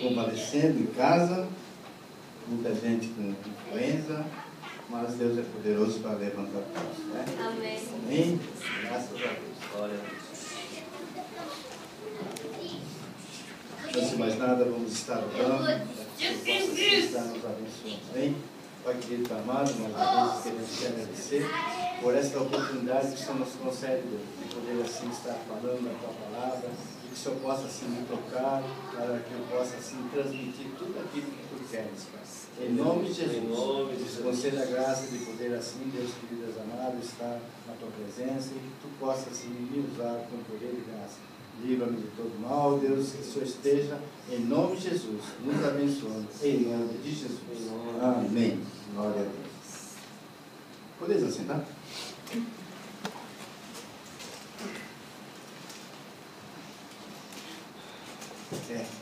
convalescendo em casa, muita gente com influenza, mas Deus é poderoso para levantar todos, né? Amém. Amém? Graças a Deus. Glória a Deus. Antes de mais nada, vamos estar orando, para que o Senhor possa estar nos abençoando. Amém? Pai querido, amado, mais uma vez queremos te agradecer por esta oportunidade que o Senhor nos concede de poder assim estar falando a tua palavra, e que o Senhor possa assim me tocar, para que eu possa assim transmitir tudo aquilo que tu queres, Pai. Em nome de Jesus, Em nome de nos Jesus. conceda a graça de poder assim, Deus querido, Deus amado, estar na tua presença e que tu possa assim me usar com poder e graça. Livra-me de todo mal, Deus, que o Senhor esteja, em nome de Jesus, nos abençoando, em nome de Jesus. Amém. Glória a Deus. Podeis assentar?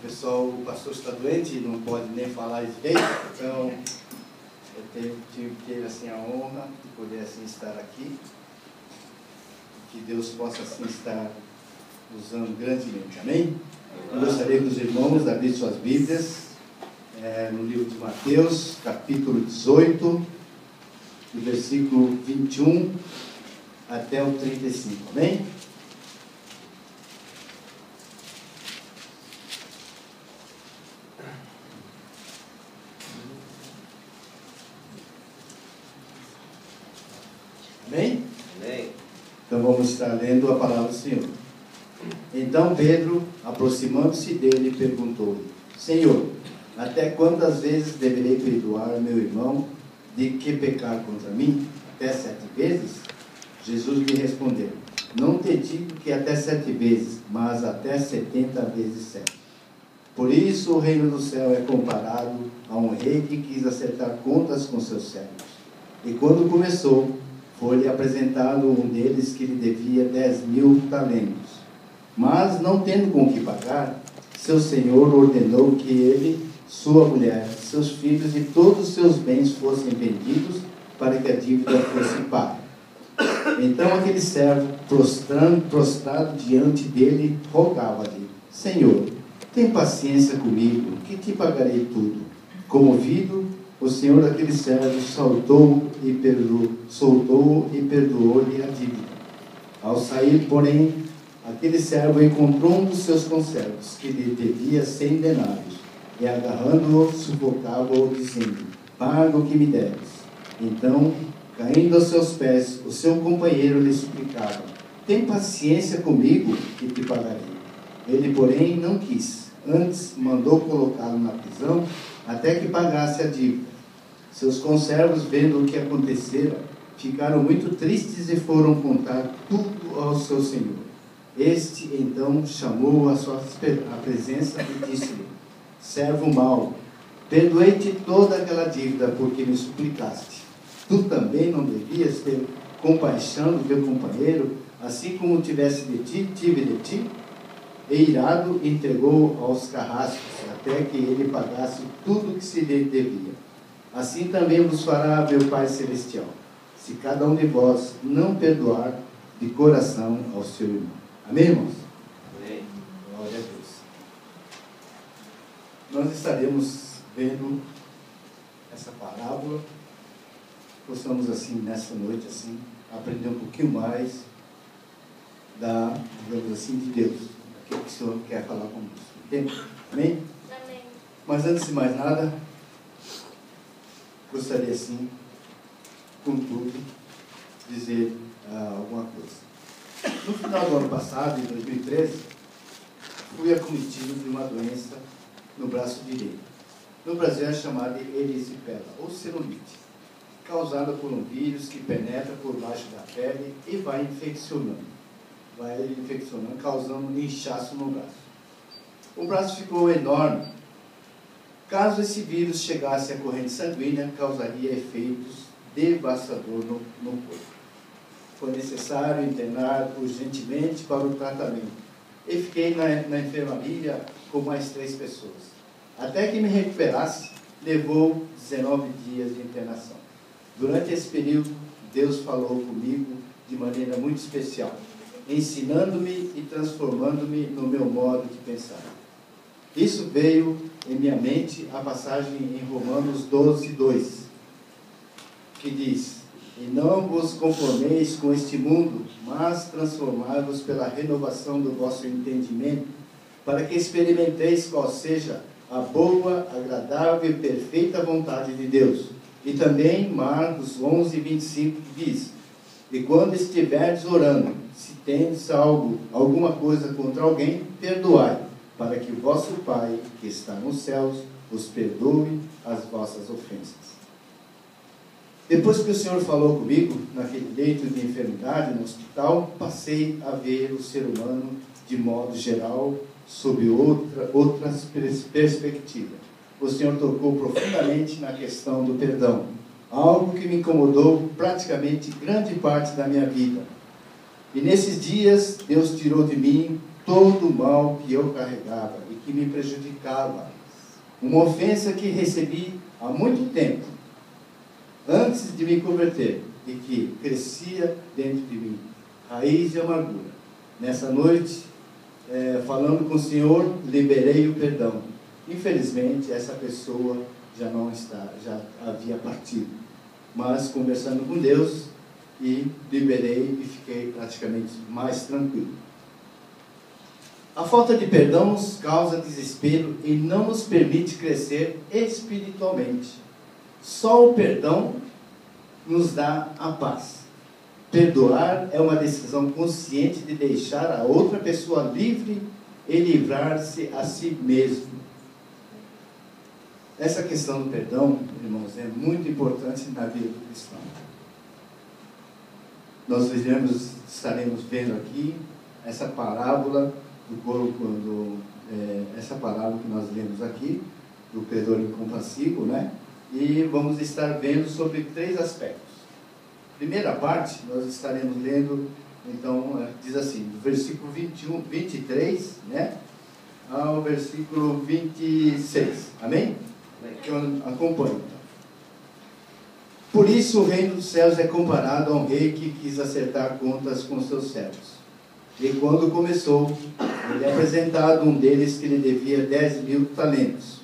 Pessoal, o pastor está doente, não pode nem falar direito, então eu tive que ter assim, a honra de poder assim, estar aqui. Que Deus possa assim estar usando grandemente. Amém? Eu gostaria que os irmãos abrissem suas Bíblias no livro de Mateus, capítulo 18, do versículo 21 até o 35. Amém? Amém? Amém. Então vamos estar lendo a palavra do Senhor. Então Pedro, aproximando-se dele, perguntou-lhe: Senhor, até quantas vezes deverei perdoar meu irmão de que pecar contra mim? Até 7 vezes? Jesus lhe respondeu: Não te digo que até 7 vezes, mas até 70 vezes 7. Por isso o reino do céu é comparado a um rei que quis acertar contas com seus servos. E quando começou, foi-lhe apresentado um deles que lhe devia 10.000 talentos. Mas, não tendo com que pagar, seu senhor ordenou que ele, sua mulher, seus filhos e todos os seus bens fossem vendidos para que a dívida fosse paga. Então aquele servo, prostrado diante dele, rogava-lhe: Senhor, tem paciência comigo, que te pagarei tudo. Comovido, o senhor daquele servo soltou e perdoou-lhe a dívida. Ao sair, porém, aquele servo encontrou um dos seus conservos, que lhe devia 100 denários, e agarrando-o, sufocava-o, dizendo: Paga o que me deves. Então, caindo aos seus pés, o seu companheiro lhe suplicava: Tem paciência comigo, que te pagarei. Ele, porém, não quis. Antes, mandou colocá-lo na prisão, até que pagasse a dívida. Seus conservos, vendo o que acontecera, ficaram muito tristes e foram contar tudo ao seu senhor. Este, então, chamou-o à sua presença e disse-lhe: Servo mau, perdoei-te toda aquela dívida porque me suplicaste. Tu também não devias ter compaixão do teu companheiro, assim como tive de ti? E irado, entregou aos carrascos, até que ele pagasse tudo que se lhe devia. Assim também vos fará meu Pai Celestial, se cada um de vós não perdoar de coração ao seu irmão. Amém, irmãos? Amém. Glória a Deus. Nós estaremos vendo essa parábola. Possamos assim, nessa noite, assim, aprender um pouquinho mais digamos assim, de Deus. Aquilo que o Senhor quer falar conosco. Entende? Amém? Amém. Mas antes de mais nada, gostaria assim, contudo, dizer alguma coisa. No final do ano passado, em 2013, fui acometido de uma doença no braço direito. No Brasil é chamada erisipela, ou celulite, causada por um vírus que penetra por baixo da pele e vai infeccionando, causando um inchaço no braço. O braço ficou enorme. Caso esse vírus chegasse à corrente sanguínea, causaria efeitos devastadores no corpo. Foi necessário internar urgentemente para o tratamento. E fiquei na enfermaria com mais 3 pessoas. Até que me recuperasse, levou 19 dias de internação. Durante esse período, Deus falou comigo de maneira muito especial, ensinando-me e transformando-me no meu modo de pensar. Isso veio em minha mente a passagem em Romanos 12, 2, que diz: e não vos conformeis com este mundo, mas transformai-vos pela renovação do vosso entendimento, para que experimenteis qual seja a boa, agradável e perfeita vontade de Deus. E também Marcos 11, 25, que diz: e quando estiverdes orando, se tendes alguma coisa contra alguém, perdoai, para que o vosso Pai, que está nos céus, os perdoe as vossas ofensas. Depois que o Senhor falou comigo, naquele leito de enfermidade, no hospital, passei a ver o ser humano de modo geral, sob outra perspectiva. O Senhor tocou profundamente na questão do perdão, algo que me incomodou praticamente grande parte da minha vida. E nesses dias, Deus tirou de mim todo o mal que eu carregava e que me prejudicava. Uma ofensa que recebi há muito tempo, antes de me converter, e que crescia dentro de mim, raiz de amargura. Nessa noite, falando com o Senhor, liberei o perdão. Infelizmente, essa pessoa já não está, já havia partido. Mas, conversando com Deus, e liberei e fiquei praticamente mais tranquilo. A falta de perdão nos causa desespero e não nos permite crescer espiritualmente. Só o perdão nos dá a paz. Perdoar é uma decisão consciente de deixar a outra pessoa livre e livrar-se a si mesmo. Essa questão do perdão, irmãos, é muito importante na vida do cristão. Nós estaremos vendo aqui essa parábola essa parábola que nós lemos aqui, do credor incompassivo, né? E vamos estar vendo sobre 3 aspectos. Primeira parte, nós estaremos lendo, então, diz assim, do versículo 23, né? Ao versículo 26. Amém? Que eu acompanho. Por isso o reino dos céus é comparado a um rei que quis acertar contas com seus servos. E quando começou, ele é apresentado um deles que lhe devia 10.000 talentos.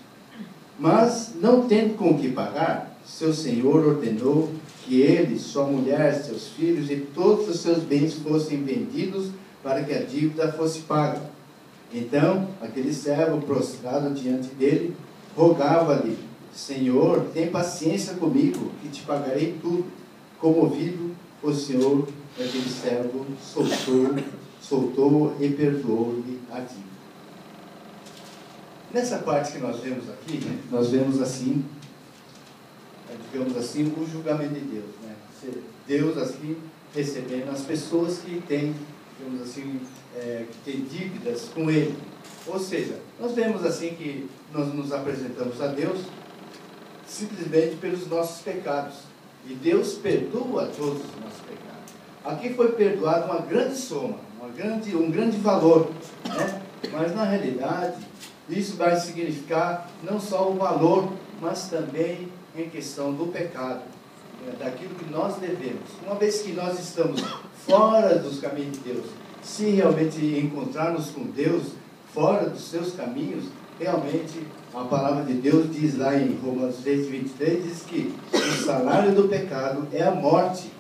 Mas, não tendo com o que pagar, seu senhor ordenou que ele, sua mulher, seus filhos e todos os seus bens fossem vendidos para que a dívida fosse paga. Então, aquele servo, prostrado diante dele, rogava-lhe: Senhor, tem paciência comigo, que te pagarei tudo. Comovido, o Senhor, aquele servo, soltou e perdoou-lhe a dívida. Nessa parte que nós vemos aqui, nós vemos assim, digamos assim, o julgamento de Deus, né? Deus assim recebendo as pessoas que têm, digamos assim, que têm dívidas com Ele. Ou seja, nós vemos assim que nós nos apresentamos a Deus simplesmente pelos nossos pecados. E Deus perdoa todos os nossos pecados. Aqui foi perdoado uma grande soma, um grande valor, né? Mas na realidade, isso vai significar não só o valor, mas também em questão do pecado, daquilo que nós devemos. Uma vez que nós estamos fora dos caminhos de Deus, se realmente encontrarmos com Deus fora dos seus caminhos, realmente a palavra de Deus diz lá em Romanos 3, 23, diz que o salário do pecado é a morte.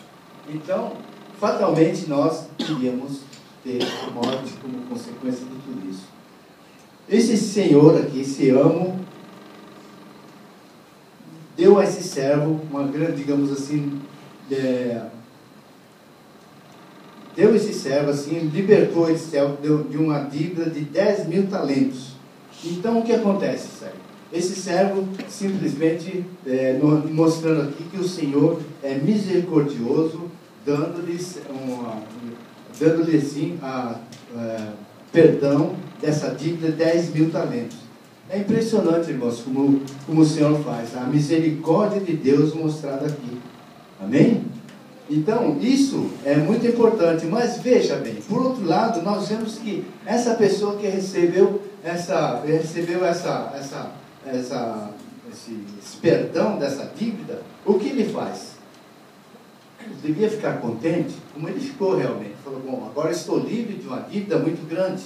Então, fatalmente nós iríamos ter a morte como consequência de tudo isso. Esse senhor aqui, esse amo, deu a esse servo uma grande, digamos assim, deu esse servo assim, libertou esse servo de uma dívida de 10.000 talentos. Então o que acontece, servo? Esse servo simplesmente mostrando aqui que o Senhor é misericordioso, dando-lhe assim perdão dessa dívida de 10.000 talentos. É impressionante, irmãos, como o Senhor faz. A misericórdia de Deus mostrada aqui. Amém? Então, isso é muito importante. Mas veja bem, por outro lado, nós vemos que essa pessoa que recebeu esse perdão dessa dívida, o que ele faz? Ele devia ficar contente, como ele ficou realmente. Falou: bom, agora estou livre de uma dívida muito grande.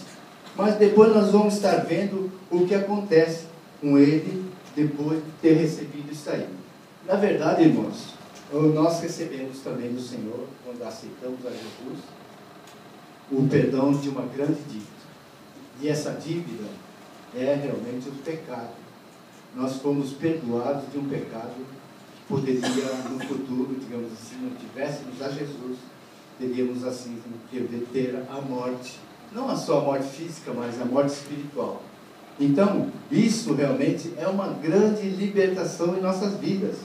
Mas depois nós vamos estar vendo o que acontece com ele depois de ter recebido isso aí. Na verdade, irmãos, nós recebemos também do Senhor, quando aceitamos a Jesus, o perdão de uma grande dívida. E essa dívida é realmente o pecado. Nós fomos perdoados de um pecado que poderia, no futuro, digamos assim, não tivéssemos a Jesus, teríamos assim que ter a morte. Não só a morte física, mas a morte espiritual. Então, isso realmente é uma grande libertação em nossas vidas.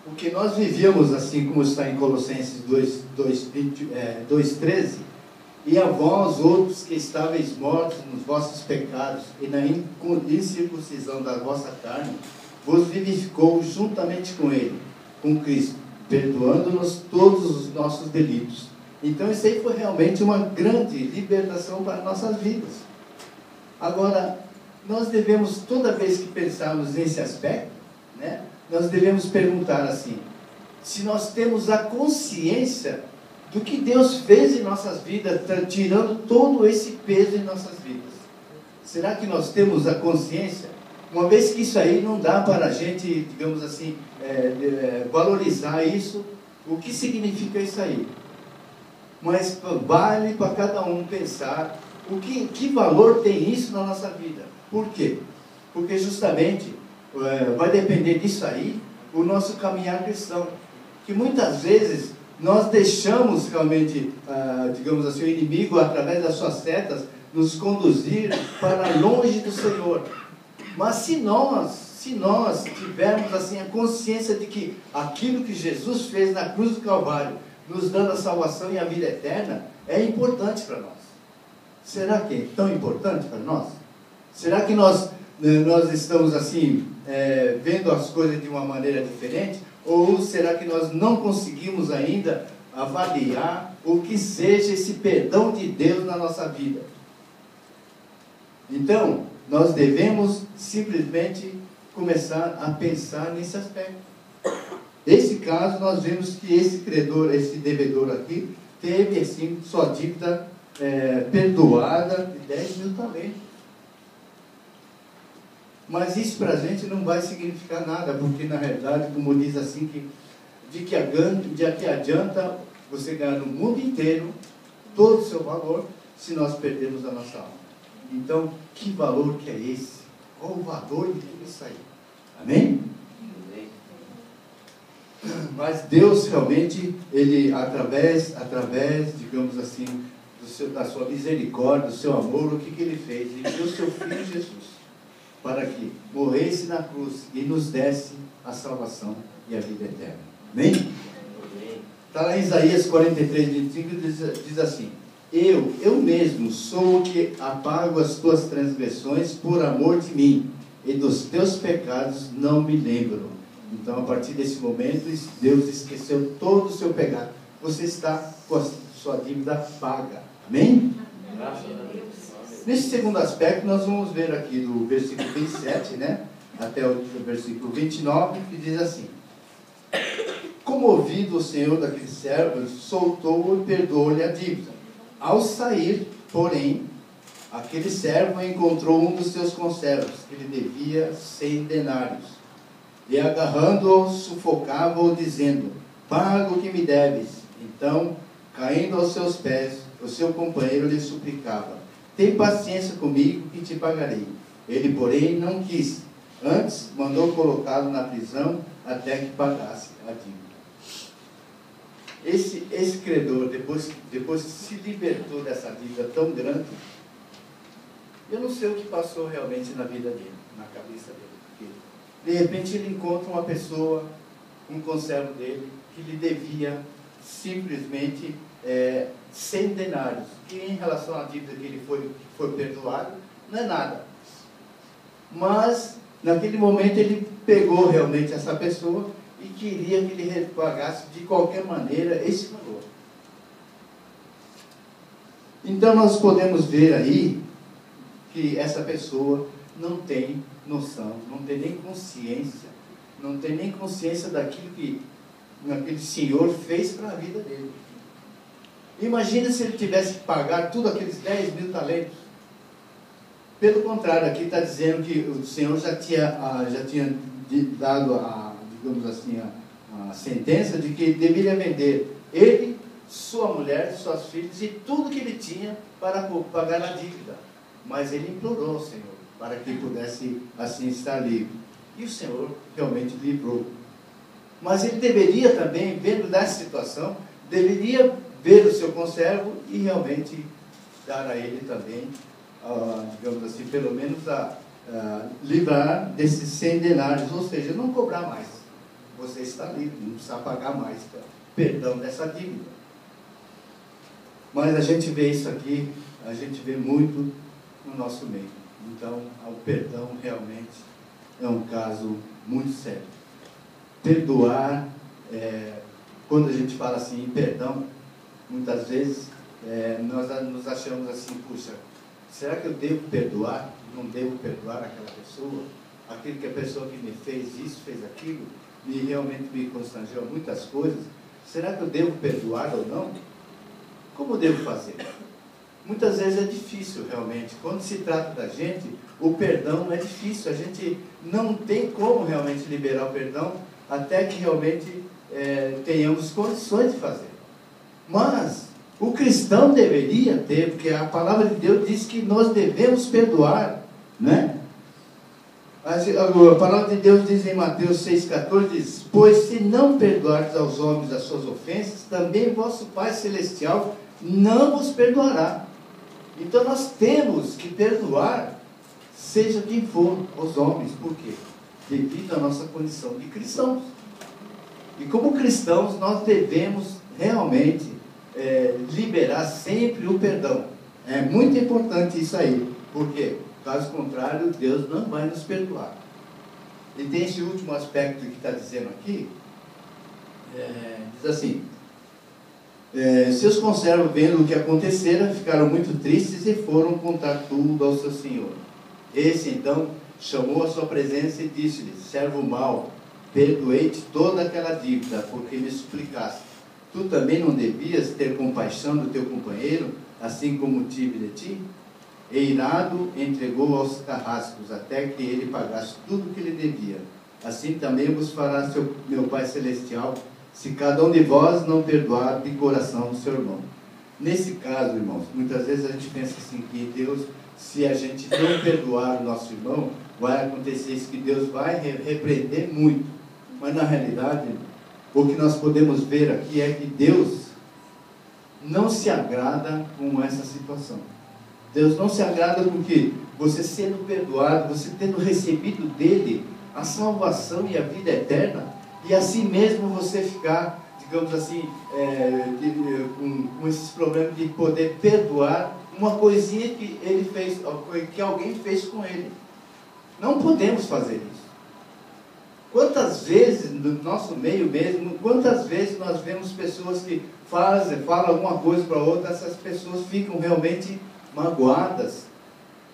O que nós vivíamos, assim como está em Colossenses 2,13, e a vós, outros que estáveis mortos nos vossos pecados e na incircuncisão da vossa carne, vos vivificou juntamente com ele, com Cristo, perdoando-nos todos os nossos delitos. Então isso aí foi realmente uma grande libertação para nossas vidas. Agora, nós devemos, toda vez que pensarmos nesse aspecto, né, nós devemos perguntar assim, se nós temos a consciência do que Deus fez em nossas vidas, tirando todo esse peso em nossas vidas. Será que nós temos a consciência? Uma vez que isso aí não dá para a gente, digamos assim, valorizar isso, o que significa isso aí? Mas vale para cada um pensar que valor tem isso na nossa vida. Por quê? Porque justamente vai depender disso aí o nosso caminhar cristão. Que muitas vezes nós deixamos realmente, digamos assim, o inimigo, através das suas setas, nos conduzir para longe do Senhor. Mas se nós tivermos assim a consciência de que aquilo que Jesus fez na cruz do Calvário, nos dando a salvação e a vida eterna, é importante para nós. Será que é tão importante para nós? Será que nós estamos assim, vendo as coisas de uma maneira diferente? Ou será que nós não conseguimos ainda avaliar o que seja esse perdão de Deus na nossa vida? Então, nós devemos simplesmente começar a pensar nesse aspecto. Nesse caso, nós vemos que esse credor, esse devedor aqui, teve assim sua dívida perdoada de 10 mil talentos. Mas isso para a gente não vai significar nada, porque na realidade, como diz assim, de que adianta você ganhar no mundo inteiro todo o seu valor, se nós perdermos a nossa alma. Então, que valor que é esse? Qual o valor de tudo isso aí? Amém? Mas Deus realmente, Ele através, digamos assim, da sua misericórdia, do seu amor, o que Ele fez? Ele deu o seu Filho Jesus, para que morresse na cruz e nos desse a salvação e a vida eterna. Amém? Está lá em Isaías 43, 25, diz assim: Eu mesmo sou o que apago as tuas transgressões por amor de mim, e dos teus pecados não me lembro. Então, a partir desse momento, Deus esqueceu todo o seu pecado. Você está com a sua dívida paga. Amém? Graças a Deus. Nesse segundo aspecto, nós vamos ver aqui do versículo 27, né, até o versículo 29, que diz assim: Comovido o Senhor daqueles servos, soltou e perdoou-lhe a dívida. Ao sair, porém, aquele servo encontrou um dos seus conservos, que lhe devia 100 denários. E agarrando-o, sufocava-o, dizendo: Paga o que me deves. Então, caindo aos seus pés, o seu companheiro lhe suplicava: Tem paciência comigo que te pagarei. Ele, porém, não quis. Antes, mandou colocá-lo na prisão até que pagasse a dívida. Esse credor, depois que se libertou dessa dívida tão grande, eu não sei o que passou realmente na vida dele, na cabeça dele. De repente ele encontra uma pessoa, um conservo dele, que lhe devia simplesmente 100 denários, que em relação à dívida que ele foi perdoado, não é nada. Mas, naquele momento, ele pegou realmente essa pessoa e queria que ele repagasse de qualquer maneira esse valor. Então, nós podemos ver aí que essa pessoa não tem noção, não tem nem consciência daquilo que aquele senhor fez para a vida dele. Imagina se ele tivesse que pagar tudo aqueles 10 mil talentos. Pelo contrário, aqui está dizendo que o Senhor já tinha dado digamos assim, a sentença de que ele deveria vender ele, sua mulher, suas filhas e tudo que ele tinha para pagar a dívida. Mas ele implorou ao Senhor para que pudesse assim estar livre. E o Senhor realmente livrou. Mas ele deveria também, vendo dessa situação, deveria ver o seu conservo e realmente dar a ele também, digamos assim, pelo menos livrar desses 100 denários, ou seja, não cobrar mais. Você está livre, não precisa pagar mais perdão dessa dívida. Mas a gente vê isso aqui, a gente vê muito no nosso meio. Então, o perdão realmente é um caso muito sério. Perdoar, quando a gente fala assim em perdão, muitas vezes nós nos achamos assim, puxa, será que eu devo perdoar? Não devo perdoar aquela pessoa? Aquilo que a pessoa que me fez isso, fez aquilo, realmente me constrangeu a muitas coisas. Será que eu devo perdoar ou não? Como devo fazer? Muitas vezes é difícil realmente. Quando se trata da gente, o perdão é difícil. A gente não tem como realmente liberar o perdão até que realmente tenhamos condições de fazer. Mas o cristão deveria ter, porque a palavra de Deus diz que nós devemos perdoar, né? A palavra de Deus diz em Mateus 6,14, diz: pois se não perdoardes aos homens as suas ofensas, também vosso Pai Celestial não vos perdoará. Então nós temos que perdoar, seja quem for, os homens. Por quê? Devido à nossa condição de cristãos. E como cristãos, nós devemos realmente liberar sempre o perdão. É muito importante isso aí. Por quê? Caso contrário, Deus não vai nos perdoar. E tem esse último aspecto que está dizendo aqui. Diz assim: seus conservos, vendo o que acontecera, ficaram muito tristes e foram contar tudo ao seu senhor. Esse então chamou a sua presença e disse-lhe: servo mau, perdoei-te toda aquela dívida, porque me suplicaste. Tu também não devias ter compaixão do teu companheiro, assim como tive de ti? E irado, entregou aos carrascos, até que ele pagasse tudo o que lhe devia. Assim também vos fará meu Pai Celestial, se cada um de vós não perdoar de coração o seu irmão. Nesse caso, irmãos, muitas vezes a gente pensa assim, que Deus, se a gente não perdoar o nosso irmão, vai acontecer isso, que Deus vai repreender muito. Mas na realidade, o que nós podemos ver aqui é que Deus não se agrada com essa situação. Deus não se agrada porque você sendo perdoado, você tendo recebido dele a salvação e a vida eterna, e assim mesmo você ficar, digamos assim, com esses problemas de poder perdoar uma coisinha que ele fez, que alguém fez com ele. Não podemos fazer isso. Quantas vezes, no nosso meio mesmo, quantas vezes nós vemos pessoas que falam alguma coisa para outra, essas pessoas ficam realmente magoadas,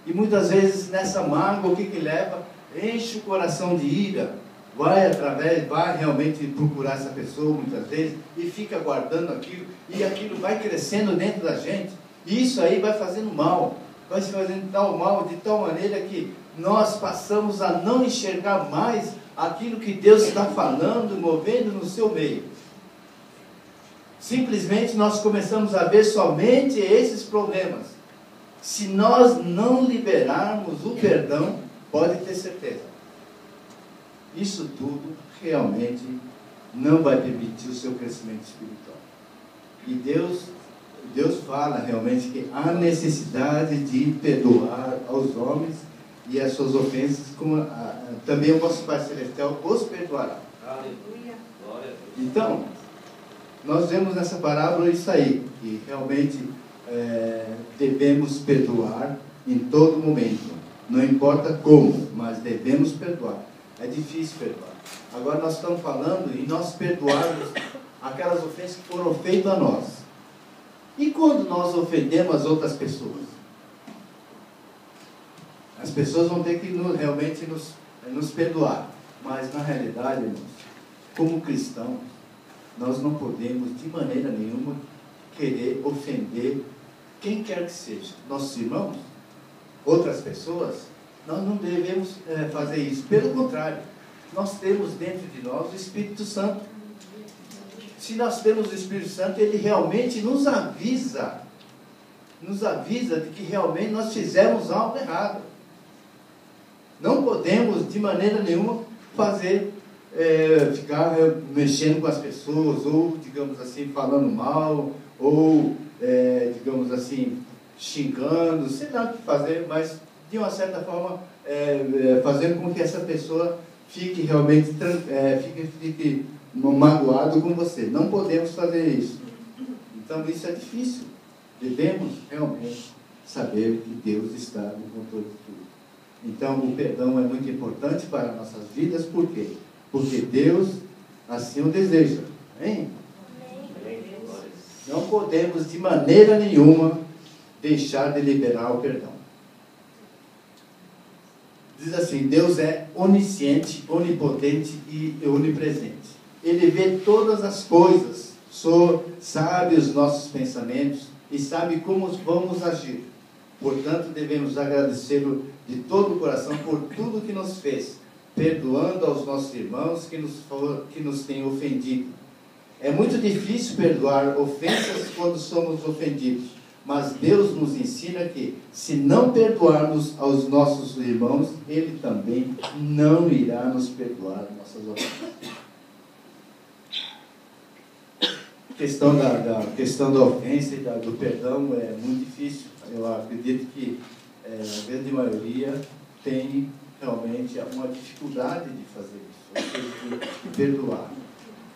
e muitas vezes nessa mágoa o que leva? Enche o coração de ira, vai realmente procurar essa pessoa muitas vezes, e fica guardando aquilo, e aquilo vai crescendo dentro da gente, e isso aí vai fazendo mal, vai se fazendo tal mal, de tal maneira que nós passamos a não enxergar mais aquilo que Deus está falando, movendo no seu meio. Simplesmente nós começamos a ver somente esses problemas. Se nós não liberarmos o perdão, pode ter certeza, isso tudo realmente não vai permitir o seu crescimento espiritual. E Deus fala realmente que há necessidade de perdoar aos homens e as suas ofensas, como também o vosso Pai Celestial os perdoará. Aleluia. Então, nós vemos nessa parábola isso aí, que realmente devemos perdoar em todo momento, não importa como, mas devemos perdoar. É difícil perdoar. Agora nós estamos falando em nós perdoarmos aquelas ofensas que foram feitas a nós. E quando nós ofendemos as outras pessoas? As pessoas vão ter que realmente nos perdoar. Mas na realidade, irmãos, como cristãos, nós não podemos de maneira nenhuma querer ofender quem quer que seja, nossos irmãos, outras pessoas. Nós não devemos fazer isso. Pelo contrário, nós temos dentro de nós o Espírito Santo. Se nós temos o Espírito Santo, ele realmente nos avisa de que realmente nós fizemos algo errado. Não podemos, de maneira nenhuma, ficar mexendo com as pessoas, ou, digamos assim, falando mal, ou, digamos assim, xingando, sei lá o que fazer, mas, de uma certa forma, fazendo com que essa pessoa fique realmente fique magoado com você. Não podemos fazer isso. Então, isso é difícil. Devemos realmente saber que Deus está no controle de tudo. Então, o perdão é muito importante para nossas vidas. Por quê? Porque Deus assim o deseja. Amém? Não podemos, de maneira nenhuma, deixar de liberar o perdão. Diz assim: Deus é onisciente, onipotente e onipresente. Ele vê todas as coisas, sabe os nossos pensamentos e sabe como vamos agir. Portanto, devemos agradecê-lo de todo o coração por tudo que nos fez, perdoando aos nossos irmãos que nos têm ofendido. É muito difícil perdoar ofensas quando somos ofendidos, mas Deus nos ensina que, se não perdoarmos aos nossos irmãos, Ele também não irá nos perdoar nossas ofensas. A questão da ofensa e do perdão é muito difícil. Eu acredito que a grande maioria tem realmente uma dificuldade de fazer isso, ou seja, de perdoar.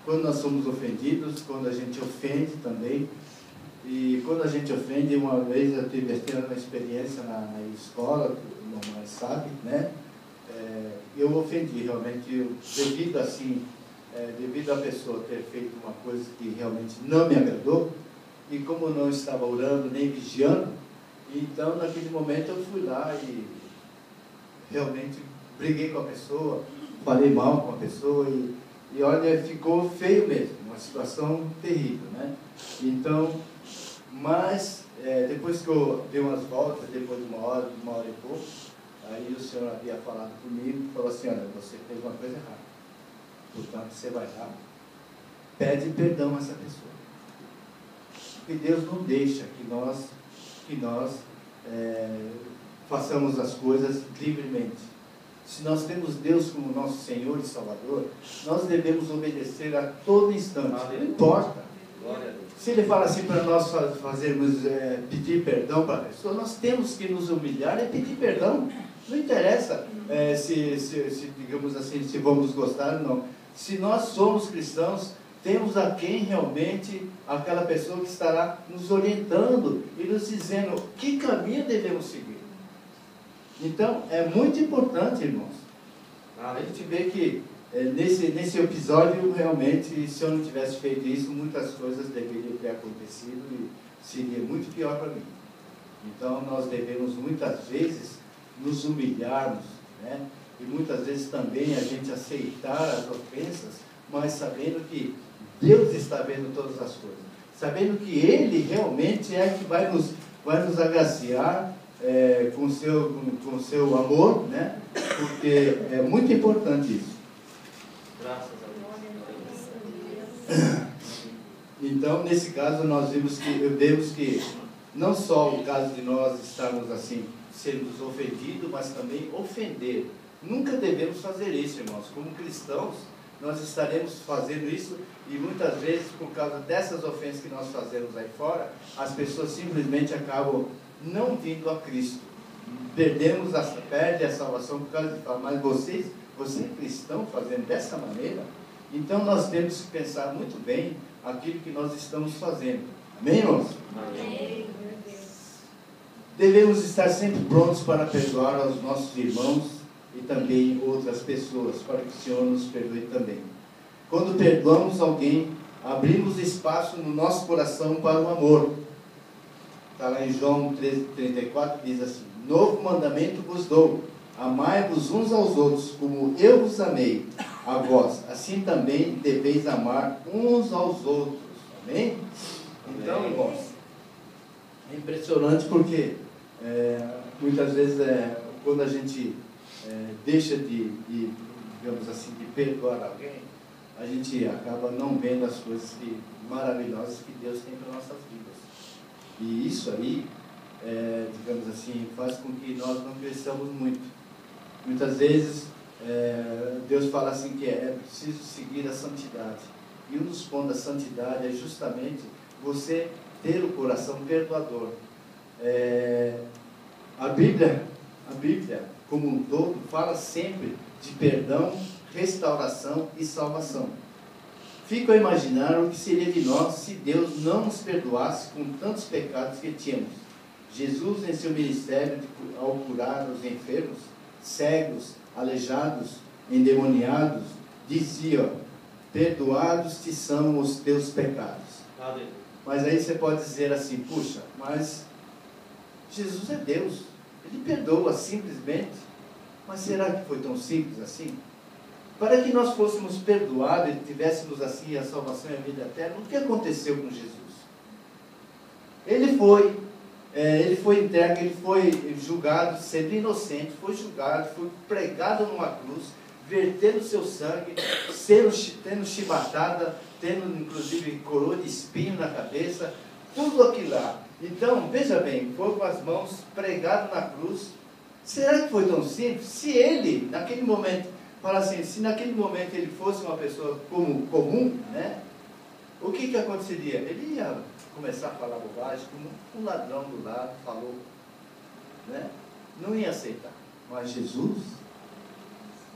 Quando nós somos ofendidos, quando a gente ofende também, e quando a gente ofende, uma vez eu tive uma experiência na escola, que o irmão mais sabe, né? Eu ofendi realmente, devido a pessoa ter feito uma coisa que realmente não me agradou, e como eu não estava orando nem vigiando, então naquele momento eu fui lá e realmente briguei com a pessoa, falei mal com a pessoa e olha, ficou feio mesmo, uma situação terrível, né? Então, mas depois que eu dei umas voltas, depois de uma hora e pouco, aí o Senhor havia falado comigo e falou assim: olha, você fez uma coisa errada. Portanto, você vai lá, pede perdão a essa pessoa. Porque Deus não deixa que nós façamos as coisas livremente. Se nós temos Deus como nosso Senhor e Salvador, nós devemos obedecer a todo instante. Não importa. Se Ele fala assim para nós pedir perdão para a pessoa, nós temos que nos humilhar e pedir perdão. Não interessa digamos assim, se vamos gostar ou não. Se nós somos cristãos, temos a quem realmente, aquela pessoa que estará nos orientando e nos dizendo que caminho devemos seguir. Então, é muito importante, irmãos. A gente vê que nesse episódio, realmente, se eu não tivesse feito isso, muitas coisas deveriam ter acontecido e seria muito pior para mim. Então, nós devemos muitas vezes nos humilharmos, né? E muitas vezes também a gente aceitar as ofensas, mas sabendo que Deus está vendo todas as coisas. Sabendo que Ele realmente é que vai nos agraciar com o seu amor, né? Porque é muito importante isso. Graças a Deus. Então, nesse caso, nós vemos que não só o caso de nós estarmos assim, sermos ofendidos, mas também ofender. Nunca devemos fazer isso, irmãos. Como cristãos, nós estaremos fazendo isso e muitas vezes, por causa dessas ofensas que nós fazemos aí fora, as pessoas simplesmente acabam não vindo a Cristo. Perde a salvação por causa de falar: mas você é cristão fazendo dessa maneira? Então nós temos que pensar muito bem aquilo que nós estamos fazendo. Amém, irmãos? Amém. Devemos estar sempre prontos para perdoar aos nossos irmãos e também outras pessoas, para que o Senhor nos perdoe também. Quando perdoamos alguém, abrimos espaço no nosso coração para o amor. Está lá em João 13:34, diz assim: novo mandamento vos dou, amai-vos uns aos outros, como eu vos amei a vós, assim também deveis amar uns aos outros. Amém? Então, irmãos, é impressionante porque muitas vezes quando a gente deixa de, digamos assim, de perdoar alguém, a gente acaba não vendo as coisas maravilhosas que Deus tem para nossas vidas. E isso aí, digamos assim, faz com que nós não cresçamos muito. Muitas vezes, Deus fala assim que é preciso seguir a santidade. E um dos pontos da santidade é justamente você ter o coração perdoador. A Bíblia, como um todo, fala sempre de perdão, restauração e salvação. Fico a imaginar o que seria de nós se Deus não nos perdoasse com tantos pecados que tínhamos. Jesus, em seu ministério, ao curar os enfermos, cegos, aleijados, endemoniados, dizia: perdoados te são os teus pecados. Aleluia. Mas aí você pode dizer assim: puxa, mas Jesus é Deus, Ele perdoa simplesmente. Mas será que foi tão simples assim? Para que nós fôssemos perdoados e tivéssemos assim a salvação e a vida eterna, o que aconteceu com Jesus? Ele foi entregue, ele foi julgado, sendo inocente, foi julgado, foi pregado numa cruz, vertendo seu sangue, tendo chibatada, tendo inclusive coroa de espinho na cabeça, tudo aquilo lá. Então, veja bem, foi com as mãos pregado na cruz. Será que foi tão simples? Se ele, naquele momento, fala assim, se naquele momento ele fosse uma pessoa comum, né? O que aconteceria? Ele ia começar a falar bobagem, como um ladrão do lado falou, né? Não ia aceitar. Mas Jesus,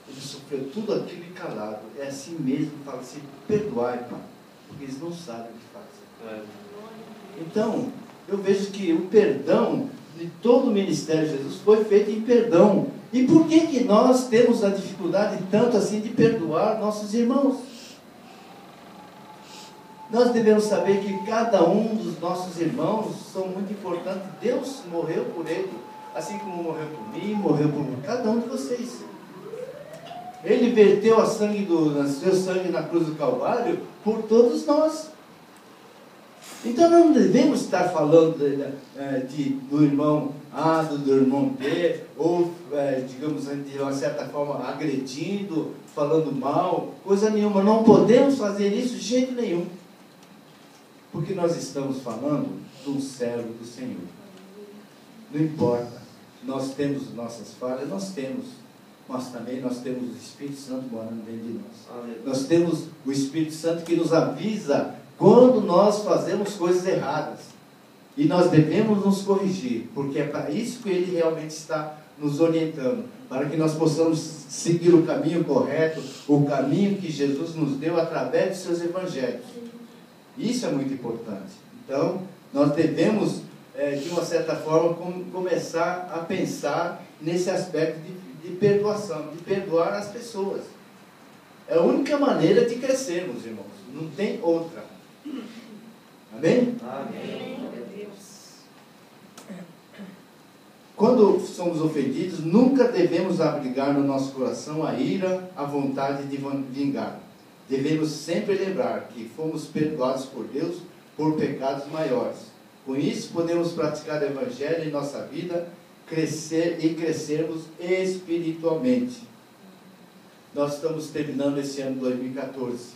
ele sofreu tudo aquilo e calado. É assim mesmo, fala assim: perdoai, Pai, porque eles não sabem o que fazem. Então, eu vejo que o perdão de todo o ministério de Jesus foi feito em perdão. E por que nós temos a dificuldade tanto assim de perdoar nossos irmãos? Nós devemos saber que cada um dos nossos irmãos são muito importantes. Deus morreu por ele, assim como morreu por mim, morreu por cada um de vocês. Ele verteu o seu sangue na cruz do Calvário por todos nós. Então não devemos estar falando do irmão A, do irmão B, ou digamos de uma certa forma agredindo, falando mal, coisa nenhuma. Não podemos fazer isso de jeito nenhum. Porque nós estamos falando de um servo do Senhor. Não importa, nós temos nossas falhas, mas também nós temos o Espírito Santo morando dentro de nós. Nós temos o Espírito Santo que nos avisa quando nós fazemos coisas erradas. E nós devemos nos corrigir, porque é para isso que Ele realmente está nos orientando, para que nós possamos seguir o caminho correto, o caminho que Jesus nos deu através de seus evangelhos. Isso é muito importante. Então, nós devemos, de uma certa forma, começar a pensar nesse aspecto de perdoação, de perdoar as pessoas. É a única maneira de crescermos, irmãos. Não tem outra. Amém? Amém. Quando somos ofendidos, nunca devemos abrigar no nosso coração a ira, a vontade de vingar. Devemos sempre lembrar que fomos perdoados por Deus por pecados maiores. Com isso, podemos praticar o Evangelho em nossa vida, crescermos espiritualmente. Nós estamos terminando esse ano 2014.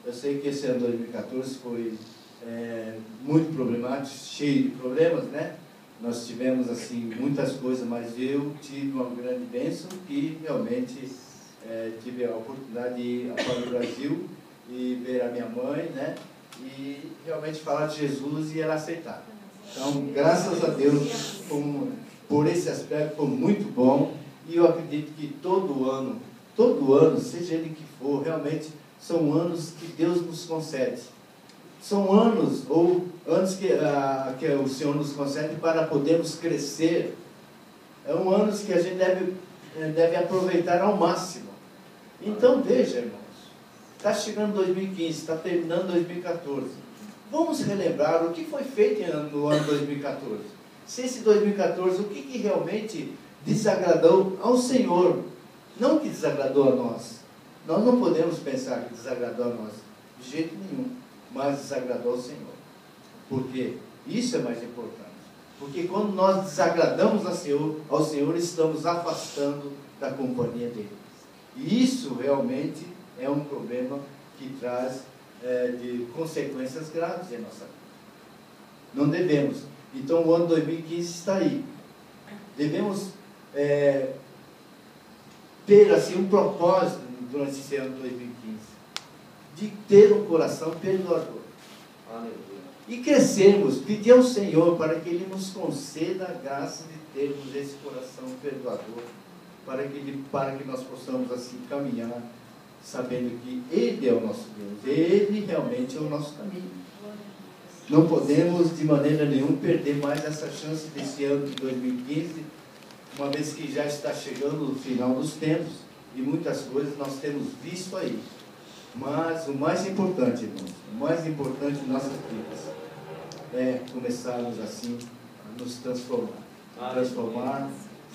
Eu sei que esse ano 2014 foi muito problemático, cheio de problemas, né? Nós tivemos assim muitas coisas, mas eu tive uma grande bênção que realmente tive a oportunidade de ir para o Brasil e ver a minha mãe, né? E realmente falar de Jesus e ela aceitar. Então, graças a Deus, por esse aspecto, foi muito bom. E eu acredito que todo ano, seja ele que for, realmente são anos que Deus nos concede. São anos que o Senhor nos concede para podermos crescer. São anos que a gente deve aproveitar ao máximo. Então, veja, irmãos, está chegando 2015, está terminando 2014. Vamos relembrar o que foi feito no ano 2014. Se esse 2014, o que realmente desagradou ao Senhor, não que desagradou a nós. Nós não podemos pensar que desagradou a nós, de jeito nenhum, mas desagradou ao Senhor. Porque isso é mais importante. Porque quando nós desagradamos ao Senhor, estamos afastando da companhia dele. E isso realmente é um problema que traz de consequências graves em nossa vida. Não devemos. Então o ano 2015 está aí. Devemos ter assim um propósito durante esse ano 2015, de ter um coração perdoador. Aleluia. E crescermos, pedir ao Senhor para que Ele nos conceda a graça de termos esse coração perdoador, para que nós possamos assim caminhar, sabendo que Ele é o nosso Deus, Ele realmente é o nosso caminho. Não podemos de maneira nenhuma perder mais essa chance desse ano de 2015, uma vez que já está chegando o final dos tempos, e muitas coisas nós temos visto aí. Mas o mais importante, irmãos, o mais importante em nossas vidas é começarmos assim a nos transformar. Transformar,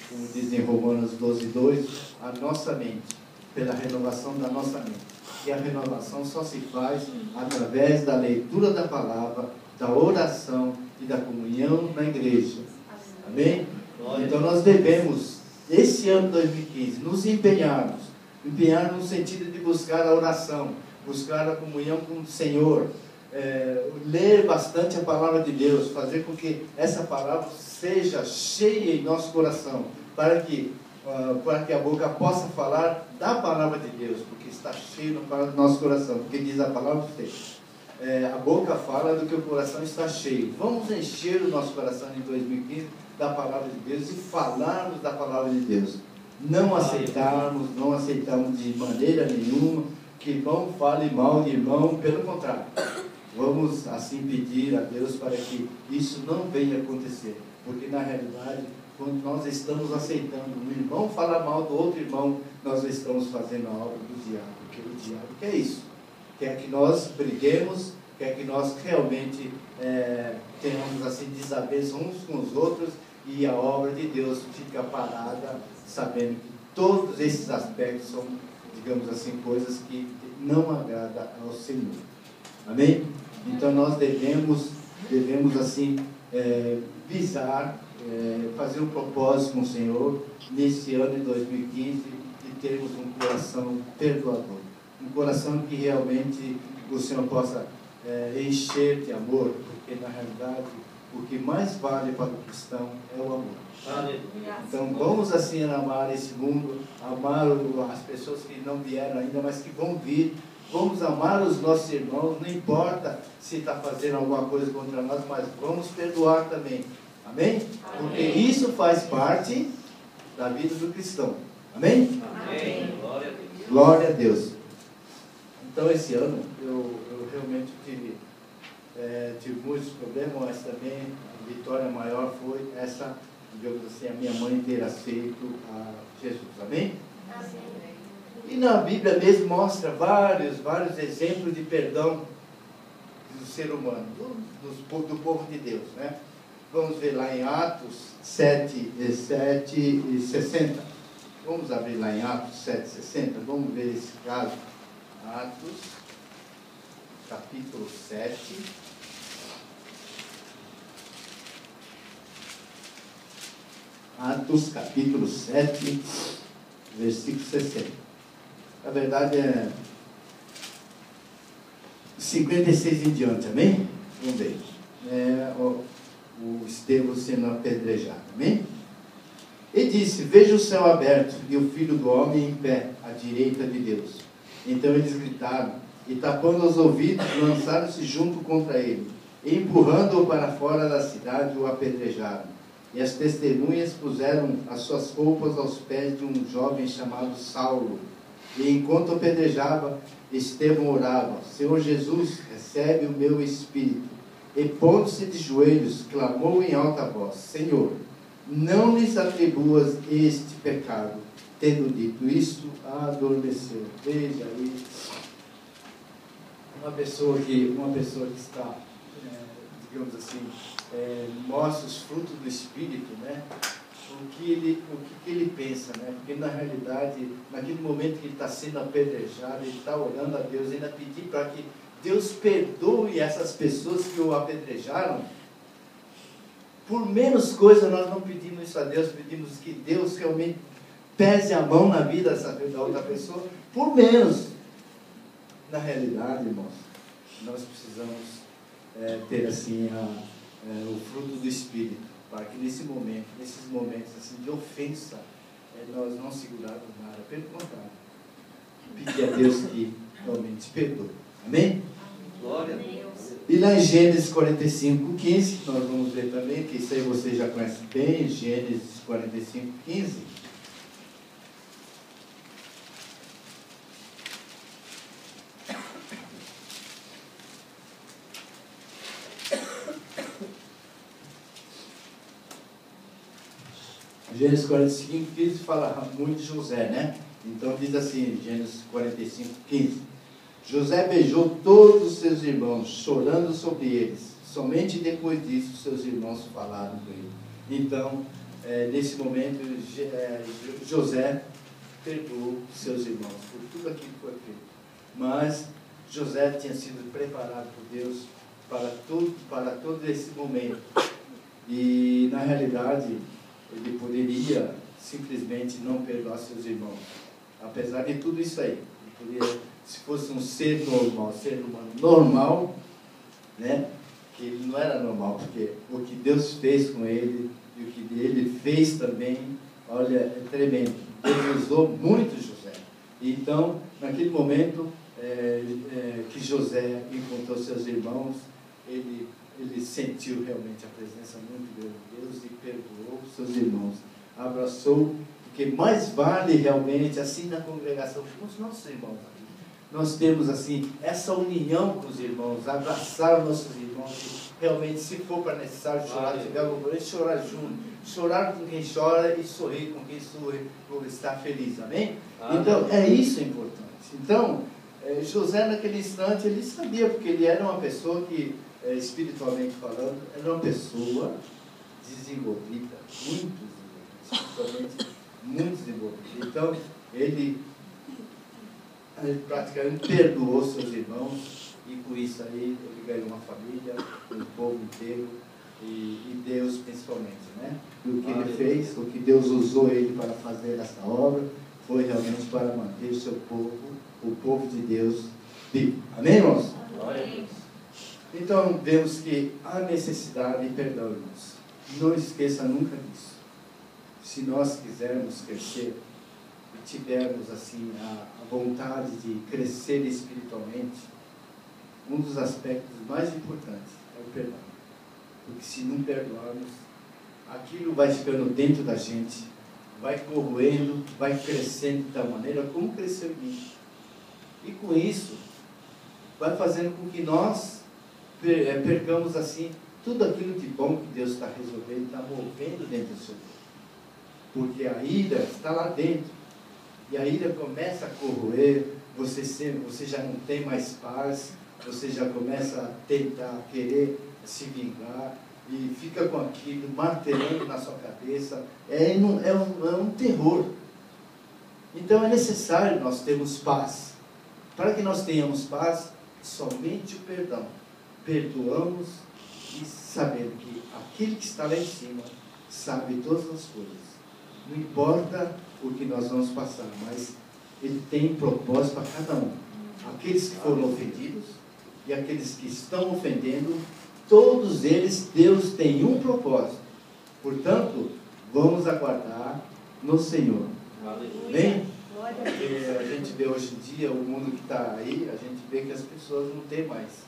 como dizem Romanos 12:2, a nossa mente, pela renovação da nossa mente. E a renovação só se faz através da leitura da palavra, da oração e da comunhão na igreja. Amém? Então nós devemos, esse ano 2015, nos empenhar no sentido de buscar a oração, buscar a comunhão com o Senhor, ler bastante a palavra de Deus, fazer com que essa palavra seja cheia em nosso coração, para que a boca possa falar da palavra de Deus, porque está cheio no nosso coração, porque diz a palavra de Deus. A boca fala do que o coração está cheio. Vamos encher o nosso coração em 2015 da palavra de Deus e falarmos da palavra de Deus. Não aceitarmos de maneira nenhuma que irmão fale mal de irmão, pelo contrário. Vamos assim pedir a Deus para que isso não venha acontecer, porque na realidade, quando nós estamos aceitando um irmão falar mal do outro irmão, nós estamos fazendo a obra do diabo, porque o diabo quer isso, quer que nós briguemos, quer que nós realmente tenhamos assim desavenças uns com os outros, e a obra de Deus fica parada, sabendo que todos esses aspectos são, digamos assim, coisas que não agradam ao Senhor. Amém? Então nós devemos assim, visar, fazer um propósito com o Senhor, nesse ano de 2015, de termos um coração perdoador. Um coração que realmente o Senhor possa encher de amor, porque na realidade o que mais vale para o cristão é o amor. Então vamos assim amar esse mundo, amar as pessoas que não vieram ainda, mas que vão vir. Vamos amar os nossos irmãos, não importa se está fazendo alguma coisa contra nós, mas vamos perdoar também. Amém? Porque isso faz parte da vida do cristão. Amém? Amém. Glória a Deus. Então esse ano eu realmente tive muitos problemas, mas também a vitória maior foi essa, digamos assim, a minha mãe ter aceito a Jesus. Amém? Amém. E na Bíblia mesmo mostra vários exemplos de perdão do ser humano, do povo de Deus, né? Vamos ver lá em Atos 7 e 60. Vamos abrir lá em Atos 7 e 60. Vamos ver esse caso. Atos, capítulo 7. Atos, capítulo 7, versículo 60. Na verdade é 56 em diante, amém? Vamos ver. O Estevão sendo apedrejado, amém? E disse: veja o céu aberto e o Filho do Homem em pé, à direita de Deus. Então eles gritaram, e tapando os ouvidos, lançaram-se junto contra ele, e empurrando-o para fora da cidade, o apedrejaram. E as testemunhas puseram as suas roupas aos pés de um jovem chamado Saulo. E enquanto apedrejava, Estevão orava: Senhor Jesus, recebe o meu espírito. E pondo-se de joelhos, clamou em alta voz: Senhor, não lhes atribuas este pecado. Tendo dito isto, adormeceu. Veja aí, uma pessoa que está, digamos assim, mostra os frutos do Espírito, né? O que ele pensa, né? Porque na realidade, naquele momento que ele está sendo apedrejado, ele está orando a Deus, ainda pedir para que Deus perdoe essas pessoas que o apedrejaram. Por menos coisa nós não pedimos isso a Deus, pedimos que Deus realmente pese a mão na vida da outra pessoa, por menos. Na realidade, irmãos, nós precisamos ter assim o fruto do Espírito, para que nesses momentos assim, de ofensa, nós não segurarmos nada, pelo contrário, pedir a Deus que realmente perdoe. Amém? Glória a Deus. E lá em Gênesis 45:15, nós vamos ver também, que isso aí você já conhece bem, Gênesis 45:15. Gênesis 45:15 fala muito de José, né? Então diz assim, Gênesis 45:15: José beijou todos os seus irmãos, chorando sobre eles. Somente depois disso seus irmãos falaram com ele. Então, nesse momento, José perdoou seus irmãos por tudo aquilo que foi feito. Mas José tinha sido preparado por Deus para todo esse momento. E, na realidade, ele poderia simplesmente não perdoar seus irmãos. Apesar de tudo isso aí. Ele poderia, se fosse um ser humano normal, né? Que ele não era normal, porque o que Deus fez com ele e o que ele fez também, olha, é tremendo. Deus usou muito José. Então, naquele momento que José encontrou seus irmãos, ele sentiu realmente a presença muito grande de Deus e perdoou seus irmãos. Abraçou, porque mais vale realmente, assim na congregação, os nossos irmãos aqui. Nós temos assim, essa união com os irmãos, abraçar os nossos irmãos, realmente, se for para necessário chorar, tiver algum problema, chorar junto, chorar com quem chora e sorrir com quem sorri, por estar feliz, amém? Então, é isso importante. Então, José naquele instante, ele sabia, porque ele era uma pessoa que, espiritualmente falando, era uma pessoa desenvolvida, muito desenvolvida, espiritualmente muito desenvolvida. Então, ele praticamente perdoou seus irmãos e com isso aí ele ganhou uma família, um povo inteiro e Deus principalmente, né? E o que ele fez, o que Deus usou ele para fazer essa obra foi realmente para manter o seu povo, o povo de Deus vivo. Amém, irmãos? Amém. Então vemos que há necessidade de perdão, irmãos. Não esqueça nunca disso. Se nós quisermos crescer e tivermos assim a vontade de crescer espiritualmente, um dos aspectos mais importantes é o perdão. Porque se não perdoarmos, aquilo vai ficando dentro da gente, vai corroendo, vai crescendo da maneira como cresceu em mim. E com isso, vai fazendo com que nós percamos assim tudo aquilo de bom que Deus está resolvendo, está movendo dentro do seu corpo. Porque a ira está lá dentro. E a ira começa a corroer, você já não tem mais paz, você já começa a tentar querer se vingar e fica com aquilo martelando na sua cabeça. É um terror. Então é necessário nós termos paz. Para que nós tenhamos paz, somente o perdão. Perdoamos e sabendo que aquele que está lá em cima sabe todas as coisas. Não importa o que nós vamos passar, mas ele tem propósito para cada um. Aqueles que foram ofendidos e aqueles que estão ofendendo, todos eles, Deus tem um propósito. Portanto, vamos aguardar no Senhor. Bem, a gente vê hoje em dia, o mundo que está aí, a gente vê que as pessoas não têm mais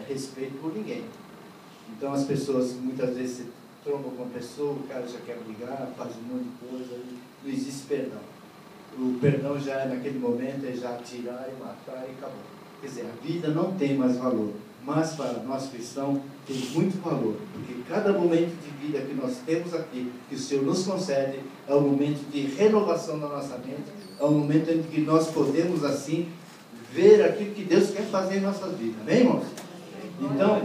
respeito por ninguém. Então as pessoas muitas vezes se trombam com a pessoa, o cara já quer brigar, faz um monte de coisa, não existe perdão. O perdão já naquele momento é já tirar e matar e acabou. Quer dizer, a vida não tem mais valor, mas para nós cristãos tem muito valor, porque cada momento de vida que nós temos aqui, que o Senhor nos concede, é um momento de renovação da nossa mente, é um momento em que nós podemos assim ver aquilo que Deus quer fazer em nossas vidas, amém, irmãos? Então,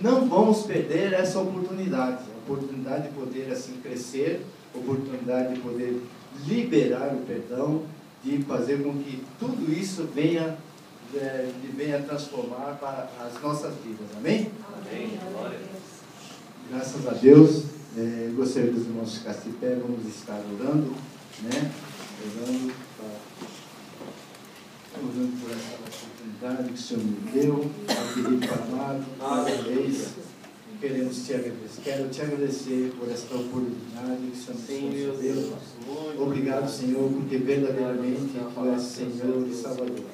não vamos perder essa oportunidade, a oportunidade de poder assim crescer, oportunidade de poder liberar o perdão, de fazer com que tudo isso venha venha transformar para as nossas vidas. Amém? Amém. Glória a Deus. Graças a Deus. Gostaria que os irmãos ficassem de pé, vamos estar orando, né? Orando por essa oportunidade que o Senhor me deu, querido Pai amado, mais uma vez, queremos te agradecer. Quero te agradecer por esta oportunidade que o Senhor nos deu. Obrigado, Senhor, porque verdadeiramente Tu és Senhor e Salvador.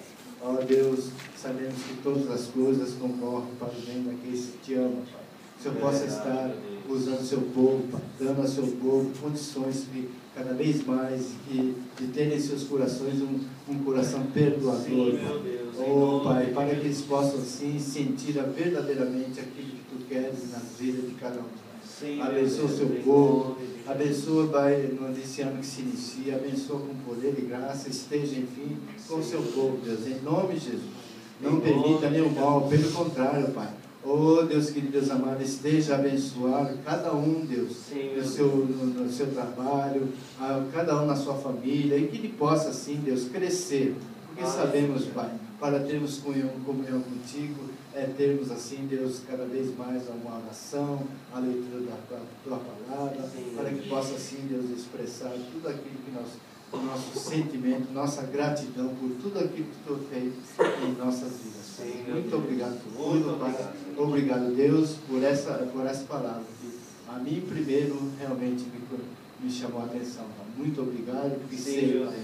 Ó Deus, sabemos que todas as coisas concorrem para o bem daqueles que te amam, Pai. Que o Senhor possa estar usando o seu povo, Pai, dando ao seu povo condições de cada vez mais de terem em seus corações um coração perdoador, Pai. Oh, Pai, para que eles possam assim sentir verdadeiramente aquilo que Tu queres na vida de cada um. Abençoa o seu povo, abençoa, Pai, nesse ano que se inicia, abençoa com poder e graça, esteja, enfim, com o seu povo, Deus, em nome de Jesus. Não permita nenhum mal, pelo contrário, Pai. Oh, Deus querido, Deus amado, esteja abençoado cada um, Deus, no seu trabalho, cada um na sua família, e que ele possa, assim, Deus, crescer. Porque sabemos, Pai, para termos comunhão contigo, termos, assim, Deus, cada vez mais uma oração, a leitura da Tua palavra, para que possa, assim, Deus, expressar tudo aquilo que o nosso sentimento, nossa gratidão por tudo aquilo que Tu fez em nossas vidas. Muito obrigado por tudo, Pai. Obrigado, Deus, por essa palavra que a mim primeiro realmente me chamou a atenção. Pai. Muito obrigado, porque sei, Pai,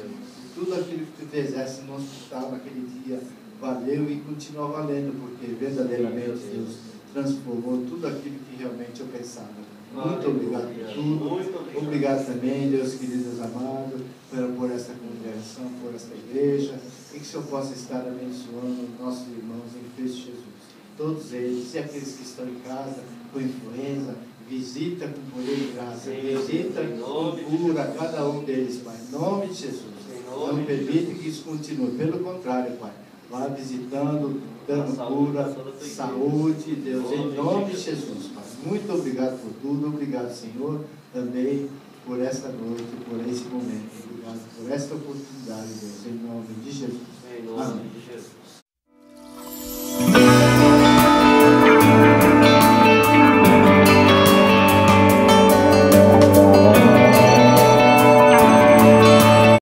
tudo aquilo que Tu fizesse no hospital naquele dia valeu e continua valendo, porque verdadeiramente Deus transformou tudo aquilo que realmente eu pensava. Muito obrigado por tudo. Obrigado também, Deus querido, Deus amado, por essa congregação, por esta igreja, e que o Senhor possa estar abençoando nossos irmãos em Cristo Jesus. Todos eles, e aqueles que estão em casa com influenza, visita com poder e graça, visita com cura cada um deles, Pai, em nome de Jesus. Não permite que isso continue, pelo contrário, Pai, vá visitando, dando cura, saúde, Deus, em nome de Jesus, Pai. Muito obrigado por tudo, obrigado, Senhor, também por essa noite, por esse momento, obrigado por esta oportunidade, Deus, em nome de Jesus. Em nome de Jesus.